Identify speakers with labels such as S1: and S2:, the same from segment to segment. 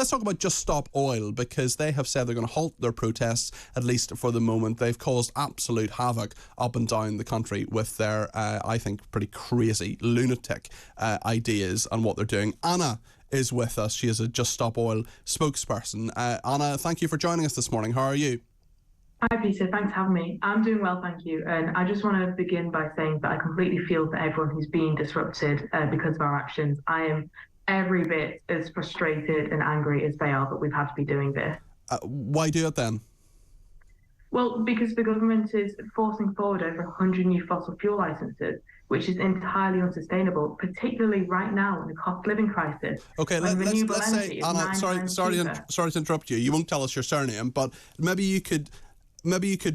S1: let's talk about Just Stop Oil, because they have said they're going to halt their protests, at least for the moment. They've caused absolute havoc up and down the country with their, I think, pretty crazy, lunatic ideas on what they're doing. Anna is with us. She is a Just Stop Oil spokesperson. Anna, thank you for joining us this morning. How are you?
S2: Hi, Peter. Thanks for having me. I'm doing well, thank you. And I just want to begin by saying that I completely feel for everyone who's being disrupted because of our actions. I am every bit as frustrated and angry as they are that we've had to be doing this.
S1: Why do it then?
S2: Well, because the government is forcing forward over 100 new fossil fuel licenses, which is entirely unsustainable, particularly right now in the cost of living crisis.
S1: Okay, let's say, Anna, sorry to interrupt you. You won't tell us your surname, but maybe you could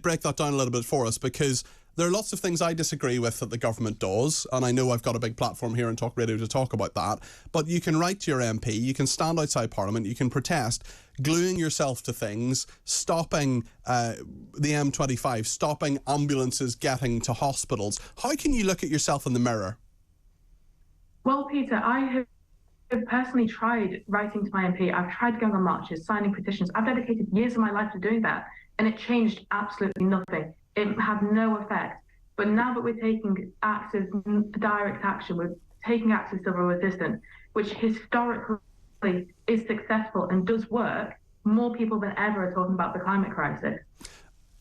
S1: break that down a little bit for us, because there are lots of things I disagree with that the government does, and I know I've got a big platform here on Talk Radio to talk about that, but you can write to your MP, you can stand outside Parliament, you can protest, gluing yourself to things, stopping the M25, stopping ambulances getting to hospitals. How can you look at yourself in the mirror?
S2: Well, Peter, I have personally tried writing to my MP. I've tried going on marches, signing petitions. I've dedicated years of my life to doing that, and it changed absolutely nothing. It had no effect. But now that we're taking active direct action, we're taking active civil resistance, which historically is successful and does work, more people than ever are talking about the climate crisis.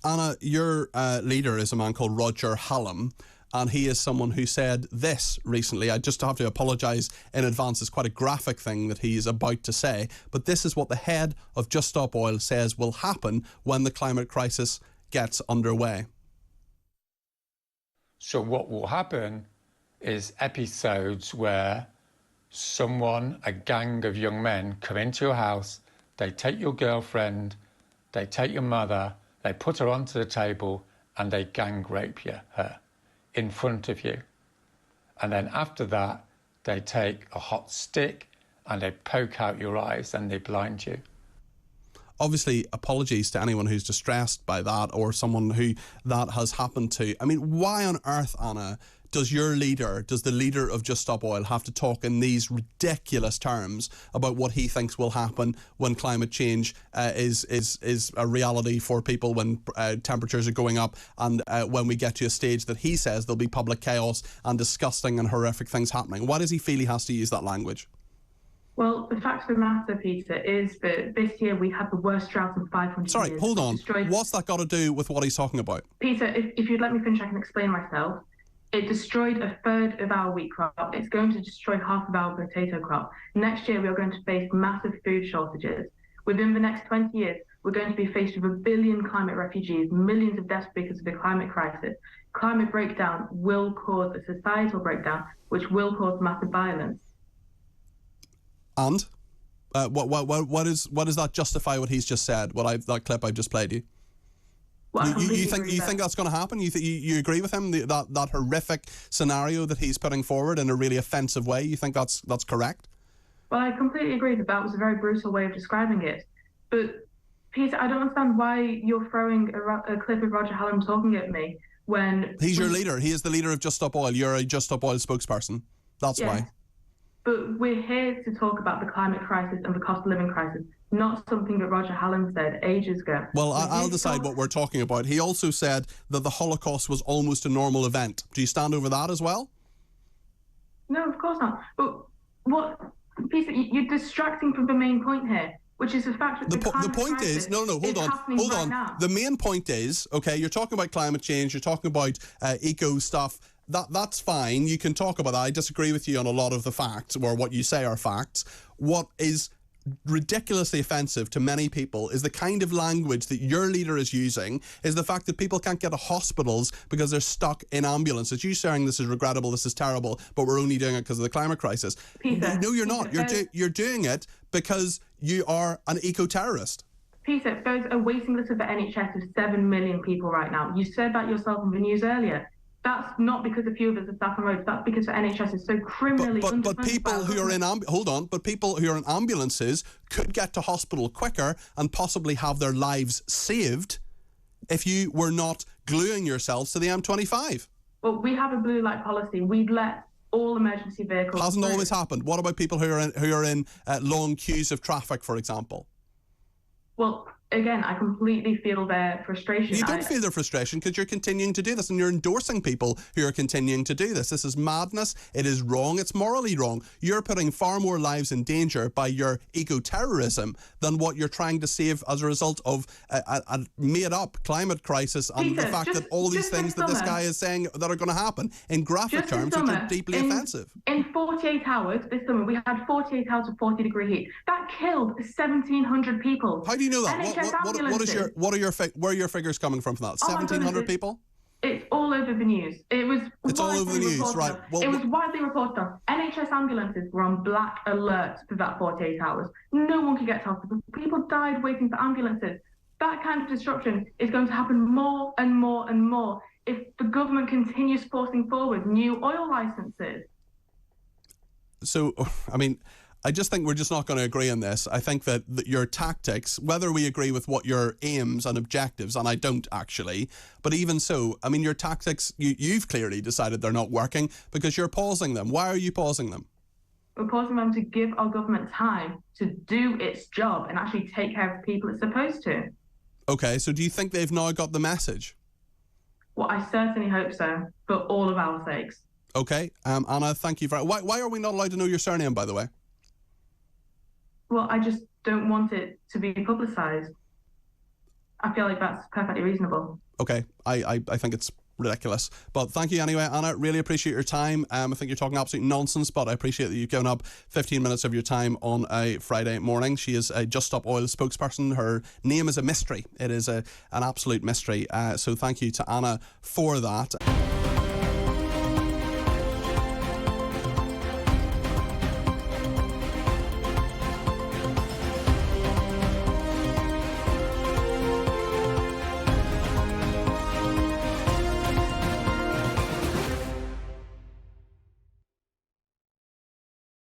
S1: Anna, your leader is a man called Roger Hallam, and he is someone who said this recently. I just have to apologise in advance. It's quite a graphic thing that he's about to say, but this is what the head of Just Stop Oil says will happen when the climate crisis gets underway.
S3: So what will happen is episodes where someone, a gang of young men, come into your house, they take your girlfriend, they take your mother, they put her onto the table, and they gang rape her in front of you. And then after that, they take a hot stick and they poke out your eyes and they blind you.
S1: Obviously, apologies to anyone who's distressed by that or someone who that has happened to. I mean, why on earth, Anna, does the leader of Just Stop Oil have to talk in these ridiculous terms about what he thinks will happen when climate change is a reality for people, when temperatures are going up, and when we get to a stage that he says there'll be public chaos and disgusting and horrific things happening? Why does he feel he has to use that language?
S2: Well, the fact of the matter, Peter, is that this year we had the worst drought in 500 years.
S1: Sorry, hold on. What's that got to do with what he's talking about?
S2: Peter, if you'd let me finish, I can explain myself. It destroyed a third of our wheat crop. It's going to destroy half of our potato crop. Next year, we are going to face massive food shortages. Within the next 20 years, we're going to be faced with 1 billion climate refugees, millions of deaths because of the climate crisis. Climate breakdown will cause a societal breakdown, which will cause massive violence.
S1: And what does that justify what he's just said? That clip I've just played you.
S2: Well,
S1: you think that's going to happen? You agree with him? That horrific scenario that he's putting forward in a really offensive way. You think that's correct?
S2: Well, I completely agree that was a very brutal way of describing it. But Peter, I don't understand why you're throwing a clip of Roger Hallam talking at me when
S1: he's your leader. He is the leader of Just Stop Oil. You're a Just Stop Oil spokesperson. That's why.
S2: But we're here to talk about the climate crisis and the cost of living crisis, not something that Roger Hallam said ages ago.
S1: Well, I'll decide what we're talking about. He also said that the Holocaust was almost a normal event. Do you stand over that as well?
S2: No, of course not. But what, Peter, you're distracting from the main point here, which is the fact that the point is,
S1: hold on. The main point is, okay, you're talking about climate change, you're talking about eco stuff. That's fine. You can talk about that. I disagree with you on a lot of the facts, or what you say are facts. What is ridiculously offensive to many people is the kind of language that your leader is using, is the fact that people can't get to hospitals because they're stuck in ambulances. You saying this is regrettable, this is terrible, but we're only doing it because of the climate crisis.
S2: Peter,
S1: no, you're not. You're doing it because you are an eco-terrorist.
S2: Peter, there's a waiting list of the NHS of 7 million people right now. You said that yourself in the news earlier. That's not because a few of us are stuck on roads. That's because the NHS is so criminally underfunded.
S1: But people who are in people who are in ambulances could get to hospital quicker and possibly have their lives saved if you were not gluing yourselves to the M25.
S2: Well, we have a blue light policy. We'd let all emergency vehicles.
S1: Hasn't
S2: through.
S1: always happened. What about people who are in long queues of traffic, for example?
S2: Well, again, I completely feel their frustration.
S1: You don't feel their frustration because you're continuing to do this and you're endorsing people who are continuing to do this. This is madness. It is wrong. It's morally wrong. You're putting far more lives in danger by your eco-terrorism than what you're trying to save as a result of a made-up climate crisis and
S2: Peter,
S1: the fact that all these things that this guy is saying that are going to happen in graphic terms, which are deeply offensive.
S2: In 48 hours, this summer, we had 48 hours of 40-degree heat. That killed 1,700 people.
S1: How do you know that? Where are your figures coming from that? 1,700 people?
S2: It's all over the news. It's
S1: all over the news, right?
S2: Well, it was widely reported on. NHS ambulances were on black alert for that 48 hours. No one could get to hospital. People died waiting for ambulances. That kind of disruption is going to happen more and more and more if the government continues forcing forward new oil licenses.
S1: So, I mean, I just think we're just not going to agree on this. I think that your tactics, whether we agree with what your aims and objectives, and I don't actually, but even so, I mean, your tactics, you've clearly decided they're not working because you're pausing them. Why are you pausing them?
S2: We're pausing them to give our government time to do its job and actually take care of the people it's supposed to.
S1: Okay, so do you think they've now got the message?
S2: Well, I certainly hope so, for all of our sakes.
S1: Okay, Anna, thank you for... Why are we not allowed to know your surname, by the way?
S2: Well, I just don't want it to be publicised. I feel like that's perfectly reasonable.
S1: Okay, I think it's ridiculous. But thank you anyway, Anna. Really appreciate your time. I think you're talking absolute nonsense, but I appreciate that you've given up 15 minutes of your time on a Friday morning. She is a Just Stop Oil spokesperson. Her name is a mystery. It is an absolute mystery. So thank you to Anna for that.